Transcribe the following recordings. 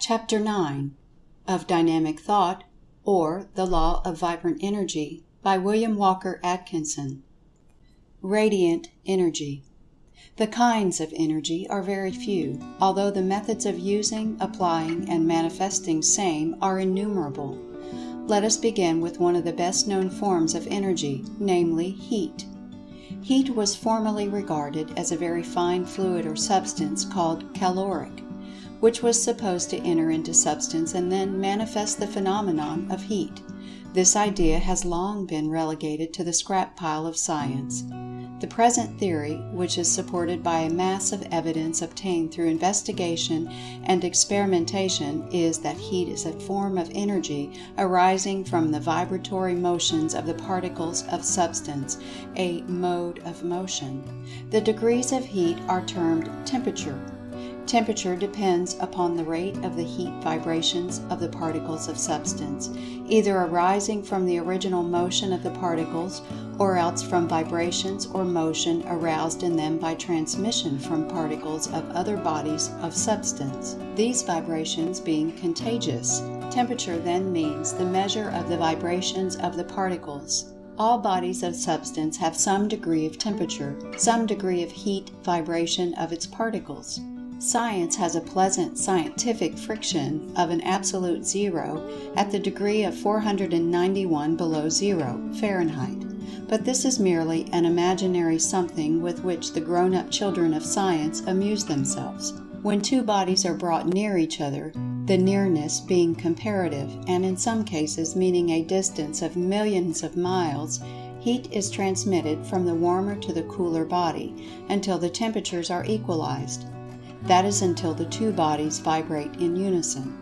Chapter 9 of Dynamic Thought, or The Law of Vibrant Energy, by William Walker Atkinson. Radiant Energy. The kinds of energy are very few, although the methods of using, applying, and manifesting same are innumerable. Let us begin with one of the best-known forms of energy, namely heat. Heat was formerly regarded as a very fine fluid or substance called caloric, which was supposed to enter into substance and then manifest the phenomenon of heat. This idea has long been relegated to the scrap pile of science. The present theory, which is supported by a mass of evidence obtained through investigation and experimentation, is that heat is a form of energy arising from the vibratory motions of the particles of substance, a mode of motion. The degrees of heat are termed temperature. Temperature depends upon the rate of the heat vibrations of the particles of substance, either arising from the original motion of the particles or else from vibrations or motion aroused in them by transmission from particles of other bodies of substance, these vibrations being contagious. Temperature then means the measure of the vibrations of the particles. All bodies of substance have some degree of temperature, some degree of heat vibration of its particles. Science has a pleasant scientific friction of an absolute zero at the degree of 491 below zero Fahrenheit. But this is merely an imaginary something with which the grown-up children of science amuse themselves. When two bodies are brought near each other, the nearness being comparative and in some cases meaning a distance of millions of miles, heat is transmitted from the warmer to the cooler body until the temperatures are equalized. That is until the two bodies vibrate in unison.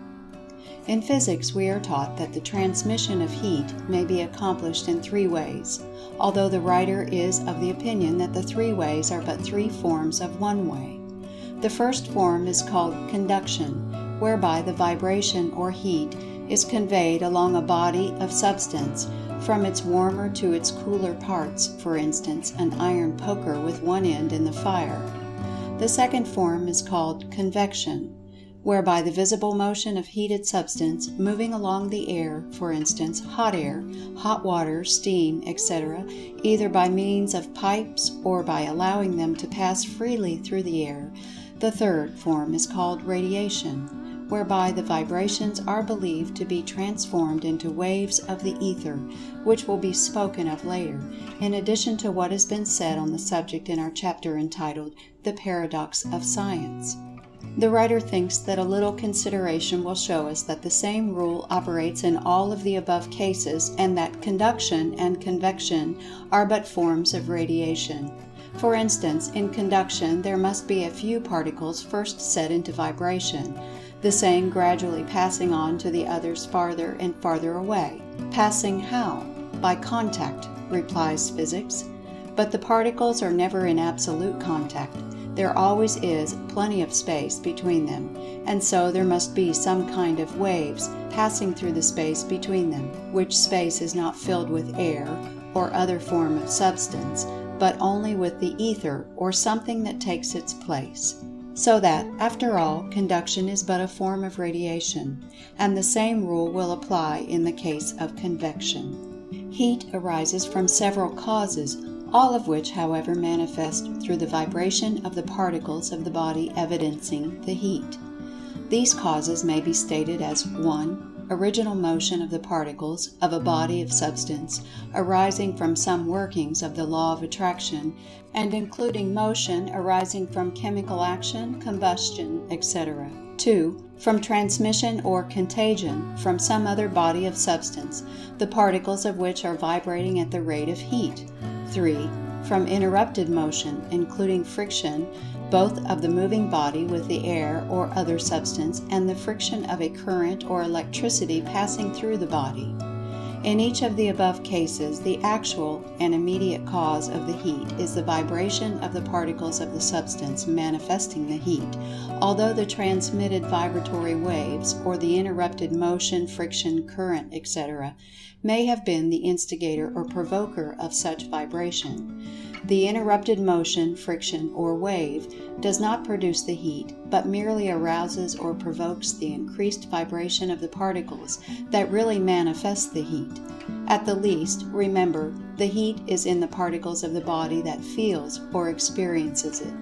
In physics, we are taught that the transmission of heat may be accomplished in three ways, although the writer is of the opinion that the three ways are but three forms of one way. The first form is called conduction, whereby the vibration or heat is conveyed along a body of substance from its warmer to its cooler parts, for instance, an iron poker with one end in the fire. The second form is called convection, whereby the visible motion of heated substance moving along the air, for instance, hot air, hot water, steam, etc., either by means of pipes or by allowing them to pass freely through the air. The third form is called radiation, whereby the vibrations are believed to be transformed into waves of the ether, which will be spoken of later, in addition to what has been said on the subject in our chapter entitled The Paradox of Science. The writer thinks that a little consideration will show us that the same rule operates in all of the above cases, and that conduction and convection are but forms of radiation. For instance, in conduction there must be a few particles first set into vibration, the same gradually passing on to the others farther and farther away. Passing how? By contact, replies physics. But the particles are never in absolute contact. There always is plenty of space between them, and so there must be some kind of waves passing through the space between them, which space is not filled with air or other form of substance, but only with the ether or something that takes its place. So that, after all, conduction is but a form of radiation, and the same rule will apply in the case of convection. Heat arises from several causes, all of which, however, manifest through the vibration of the particles of the body evidencing the heat. These causes may be stated as 1. Original motion of the particles of a body of substance arising from some workings of the law of attraction, and including motion arising from chemical action, combustion, etc. 2. From transmission or contagion from some other body of substance, the particles of which are vibrating at the rate of heat. 3. From interrupted motion, including friction, both of the moving body with the air or other substance and the friction of a current or electricity passing through the body. In each of the above cases, the actual and immediate cause of the heat is the vibration of the particles of the substance manifesting the heat, although the transmitted vibratory waves or the interrupted motion, friction, current, etc., may have been the instigator or provoker of such vibration. The interrupted motion, friction, or wave does not produce the heat, but merely arouses or provokes the increased vibration of the particles that really manifest the heat. At the least, remember, the heat is in the particles of the body that feels or experiences it.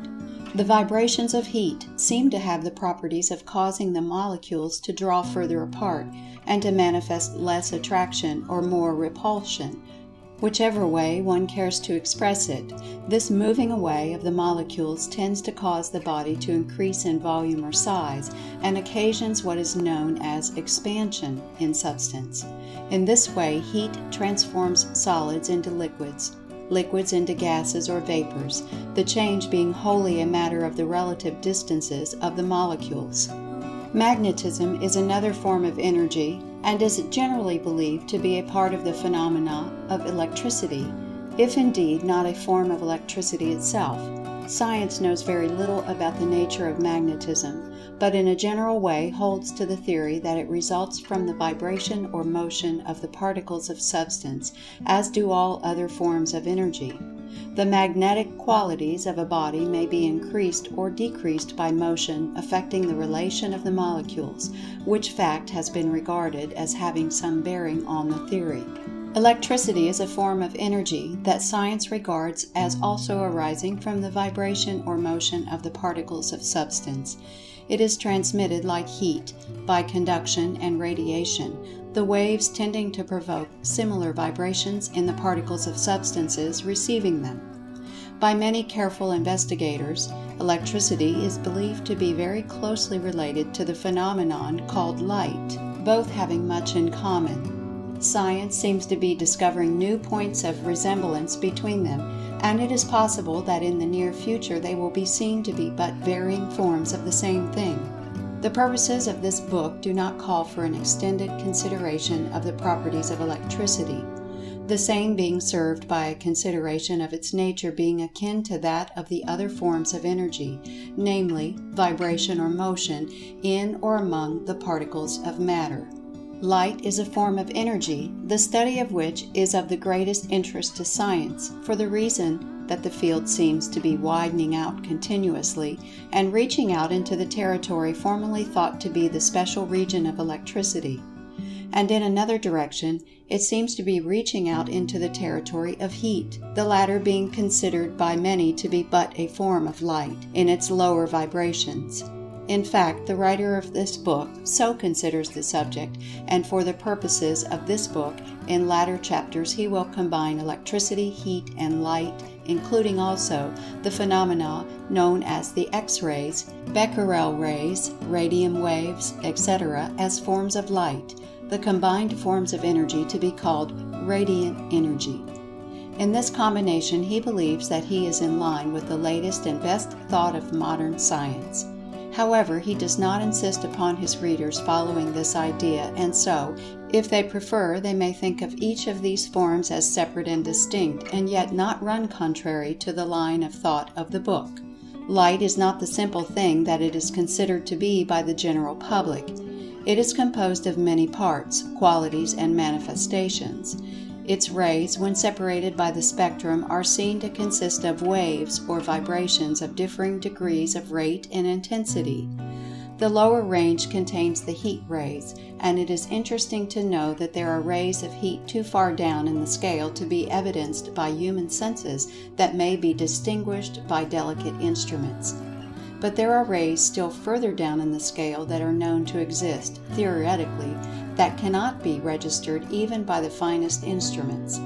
The vibrations of heat seem to have the properties of causing the molecules to draw further apart and to manifest less attraction or more repulsion. Whichever way one cares to express it, this moving away of the molecules tends to cause the body to increase in volume or size and occasions what is known as expansion in substance. In this way, heat transforms solids into liquids, liquids into gases or vapors, the change being wholly a matter of the relative distances of the molecules. Magnetism is another form of energy and is generally believed to be a part of the phenomena of electricity, if indeed not a form of electricity itself. Science knows very little about the nature of magnetism, but in a general way holds to the theory that it results from the vibration or motion of the particles of substance, as do all other forms of energy. The magnetic qualities of a body may be increased or decreased by motion affecting the relation of the molecules, which fact has been regarded as having some bearing on the theory. Electricity is a form of energy that science regards as also arising from the vibration or motion of the particles of substance. It is transmitted like heat by conduction and radiation, the waves tending to provoke similar vibrations in the particles of substances receiving them. By many careful investigators, electricity is believed to be very closely related to the phenomenon called light, both having much in common. Science seems to be discovering new points of resemblance between them, and it is possible that in the near future they will be seen to be but varying forms of the same thing. The purposes of this book do not call for an extended consideration of the properties of electricity, the same being served by a consideration of its nature being akin to that of the other forms of energy, namely, vibration or motion in or among the particles of matter. Light is a form of energy, the study of which is of the greatest interest to science, for the reason that the field seems to be widening out continuously and reaching out into the territory formerly thought to be the special region of electricity. And in another direction, it seems to be reaching out into the territory of heat, the latter being considered by many to be but a form of light in its lower vibrations. In fact, the writer of this book so considers the subject, and for the purposes of this book, in latter chapters he will combine electricity, heat, and light, including also the phenomena known as the X-rays, Becquerel rays, radium waves, etc., as forms of light, the combined forms of energy to be called radiant energy. In this combination, he believes that he is in line with the latest and best thought of modern science. However, he does not insist upon his readers following this idea, and so, if they prefer, they may think of each of these forms as separate and distinct, and yet not run contrary to the line of thought of the book. Light is not the simple thing that it is considered to be by the general public. It is composed of many parts, qualities, and manifestations. Its rays, when separated by the spectrum, are seen to consist of waves or vibrations of differing degrees of rate and intensity. The lower range contains the heat rays, and it is interesting to know that there are rays of heat too far down in the scale to be evidenced by human senses that may be distinguished by delicate instruments. But there are rays still further down in the scale that are known to exist, theoretically, that cannot be registered even by the finest instruments.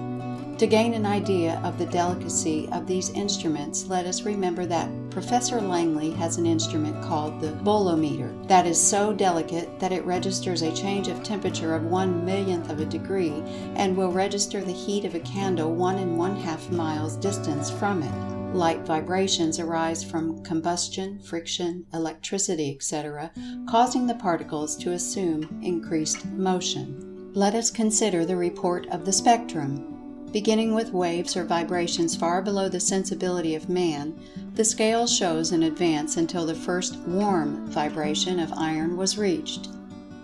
To gain an idea of the delicacy of these instruments, let us remember that Professor Langley has an instrument called the bolometer that is so delicate that it registers a change of temperature of 1/1,000,000th of a degree and will register the heat of a candle 1 1/2 miles distance from it. Light vibrations arise from combustion, friction, electricity, etc., causing the particles to assume increased motion. Let us consider the report of the spectrum. Beginning with waves or vibrations far below the sensibility of man, the scale shows an advance until the first warm vibration of iron was reached.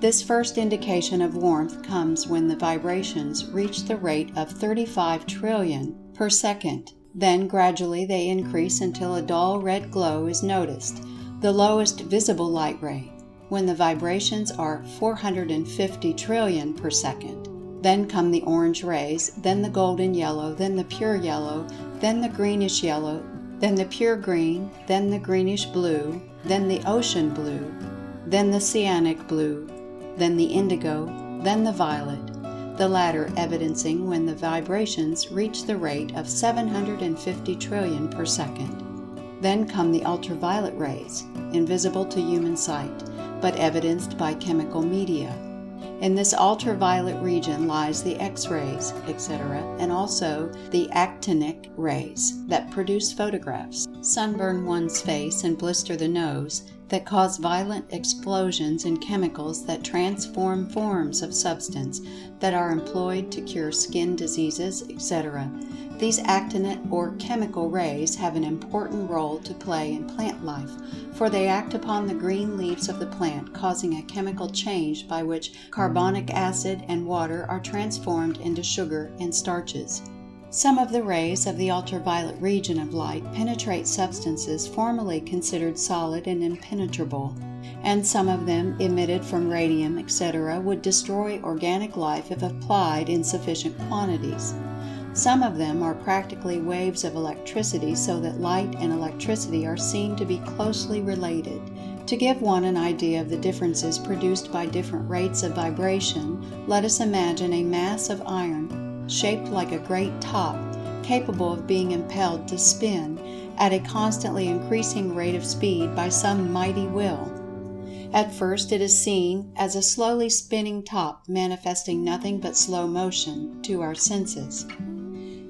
This first indication of warmth comes when the vibrations reach the rate of 35 trillion per second. Then gradually they increase until a dull red glow is noticed, the lowest visible light ray, when the vibrations are 450 trillion per second. Then come the orange rays, then the golden yellow, then the pure yellow, then the greenish yellow, then the pure green, then the greenish blue, then the ocean blue, then the cyanic blue, then the indigo, then the violet, the latter evidencing when the vibrations reach the rate of 750 trillion per second. Then come the ultraviolet rays, invisible to human sight, but evidenced by chemical media. In this ultraviolet region lies the X-rays, etc., and also the actinic rays that produce photographs, sunburn one's face and blister the nose, that cause violent explosions in chemicals that transform forms of substance that are employed to cure skin diseases, etc. These actinate or chemical rays have an important role to play in plant life, for they act upon the green leaves of the plant, causing a chemical change by which carbonic acid and water are transformed into sugar and starches. Some of the rays of the ultraviolet region of light penetrate substances formerly considered solid and impenetrable, and some of them, emitted from radium, etc., would destroy organic life if applied in sufficient quantities. Some of them are practically waves of electricity, so that light and electricity are seen to be closely related. To give one an idea of the differences produced by different rates of vibration, let us imagine a mass of iron shaped like a great top, capable of being impelled to spin at a constantly increasing rate of speed by some mighty will. At first it is seen as a slowly spinning top manifesting nothing but slow motion to our senses.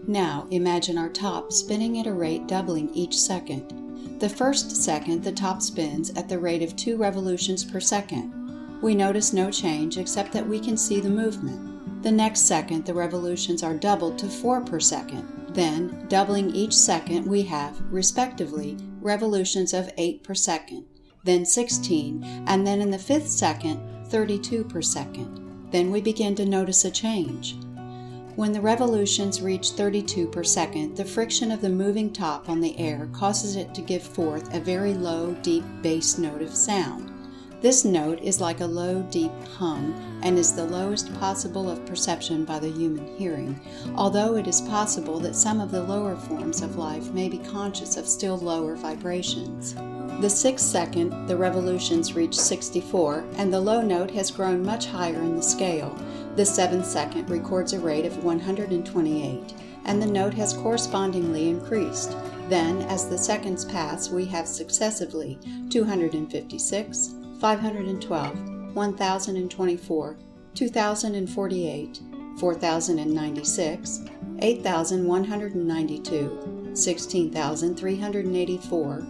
Now imagine our top spinning at a rate doubling each second. The first second the top spins at the rate of 2 revolutions per second. We notice no change except that we can see the movement. The next second the revolutions are doubled to 4 per second. Then, doubling each second, we have, respectively, revolutions of 8 per second, then 16, and then in the 5th second, 32 per second. Then we begin to notice a change. When the revolutions reach 32 per second, the friction of the moving top on the air causes it to give forth a very low, deep bass note of sound. This note is like a low, deep hum, and is the lowest possible of perception by the human hearing, although it is possible that some of the lower forms of life may be conscious of still lower vibrations. The 6th second, the revolutions reach 64, and the low note has grown much higher in the scale. The 7th second records a rate of 128, and the note has correspondingly increased. Then, as the seconds pass, we have successively 256, 512, 1024, 2048, 4096, 8192, 16384,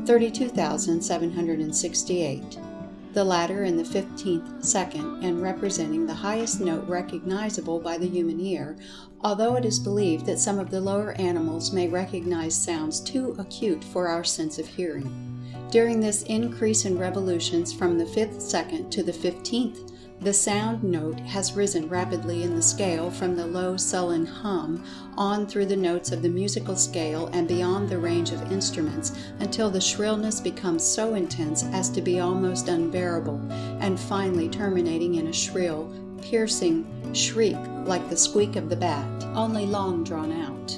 32,768, the latter in the 15th second and representing the highest note recognizable by the human ear, although it is believed that some of the lower animals may recognize sounds too acute for our sense of hearing. During this increase in revolutions from the 5th second to the 15th, the sound note has risen rapidly in the scale from the low sullen hum on through the notes of the musical scale and beyond the range of instruments until the shrillness becomes so intense as to be almost unbearable, and finally terminating in a shrill, piercing shriek like the squeak of the bat, only long drawn out.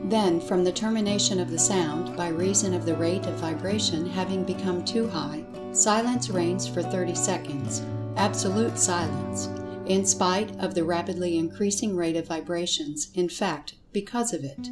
Then, from the termination of the sound, by reason of the rate of vibration having become too high, silence reigns for 30 seconds, absolute silence, in spite of the rapidly increasing rate of vibrations, in fact, because of it.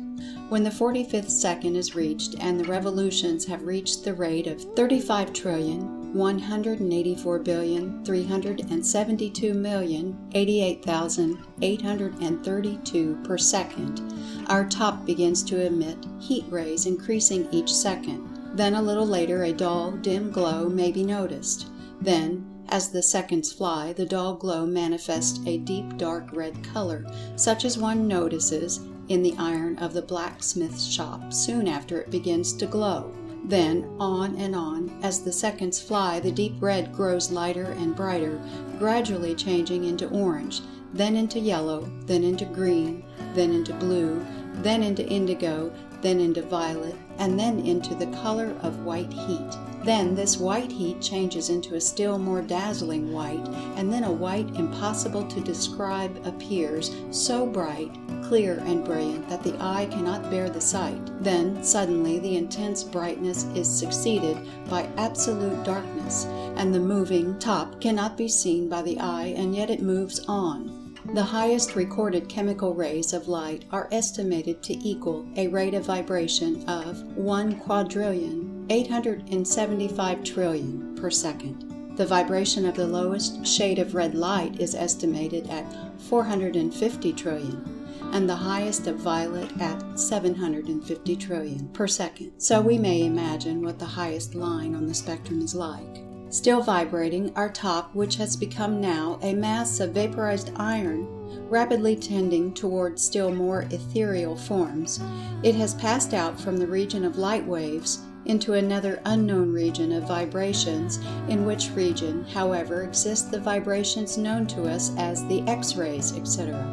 When the 45th second is reached and the revolutions have reached the rate of 35,184,372,088,832 per second, our top begins to emit heat rays increasing each second. Then a little later a dull, dim glow may be noticed. Then, as the seconds fly, the dull glow manifests a deep dark red color, such as one notices in the iron of the blacksmith's shop soon after it begins to glow. Then, on and on, as the seconds fly, the deep red grows lighter and brighter, gradually changing into orange, then into yellow, then into green, then into blue, then into indigo, then into violet, and then into the color of white heat. Then this white heat changes into a still more dazzling white, and then a white impossible to describe appears, so bright, clear, and brilliant that the eye cannot bear the sight. Then, suddenly, the intense brightness is succeeded by absolute darkness, and the moving top cannot be seen by the eye, and yet it moves on. The highest recorded chemical rays of light are estimated to equal a rate of vibration of 1,875 trillion per second. The vibration of the lowest shade of red light is estimated at 450 trillion, and the highest of violet at 750 trillion per second. So we may imagine what the highest line on the spectrum is like. Still vibrating, our top, which has become now a mass of vaporized iron, rapidly tending toward still more ethereal forms, it has passed out from the region of light waves into another unknown region of vibrations, in which region, however, exist the vibrations known to us as the X-rays, etc.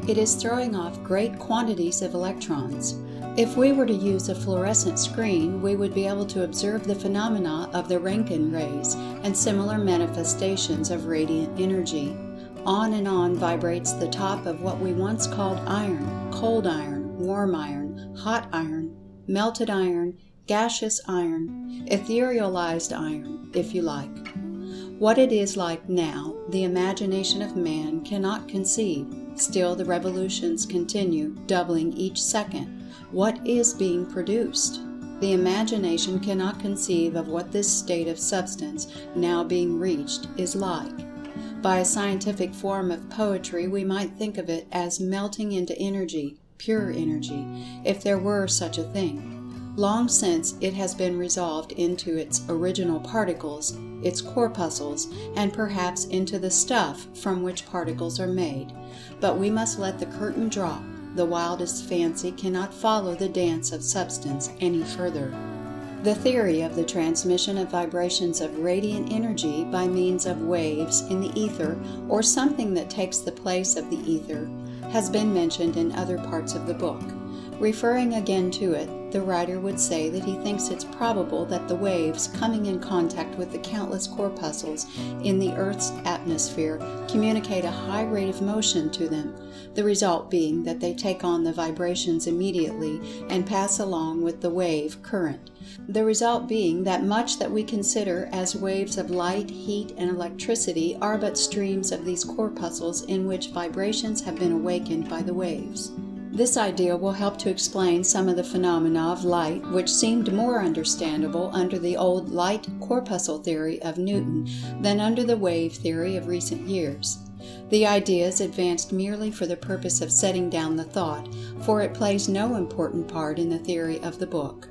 It is throwing off great quantities of electrons. If we were to use a fluorescent screen, we would be able to observe the phenomena of the Röntgen rays and similar manifestations of radiant energy. On and on vibrates the top of what we once called iron, cold iron, warm iron, hot iron, melted iron, gaseous iron, etherealized iron, if you like. What it is like now, the imagination of man cannot conceive. Still, the revolutions continue, doubling each second. What is being produced? The imagination cannot conceive of what this state of substance, now being reached, is like. By a scientific form of poetry, we might think of it as melting into energy, pure energy, if there were such a thing. Long since it has been resolved into its original particles, its corpuscles, and perhaps into the stuff from which particles are made. But we must let the curtain drop. The wildest fancy cannot follow the dance of substance any further. The theory of the transmission of vibrations of radiant energy by means of waves in the ether, or something that takes the place of the ether, has been mentioned in other parts of the book. Referring again to it, the writer would say that he thinks it's probable that the waves coming in contact with the countless corpuscles in the Earth's atmosphere communicate a high rate of motion to them, the result being that they take on the vibrations immediately and pass along with the wave current. The result being that much that we consider as waves of light, heat, and electricity are but streams of these corpuscles in which vibrations have been awakened by the waves. This idea will help to explain some of the phenomena of light which seemed more understandable under the old light corpuscle theory of Newton than under the wave theory of recent years. The idea is advanced merely for the purpose of setting down the thought, for it plays no important part in the theory of the book.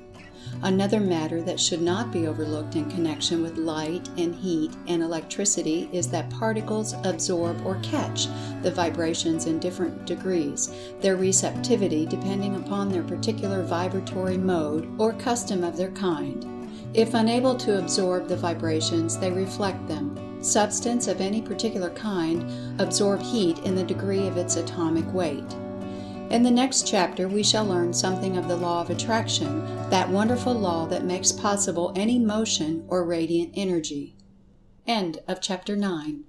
Another matter that should not be overlooked in connection with light and heat and electricity is that particles absorb or catch the vibrations in different degrees, their receptivity depending upon their particular vibratory mode or custom of their kind. If unable to absorb the vibrations, they reflect them. Substance of any particular kind absorb heat in the degree of its atomic weight. In the next chapter, we shall learn something of the law of attraction, that wonderful law that makes possible any motion or radiant energy. End of Chapter 9.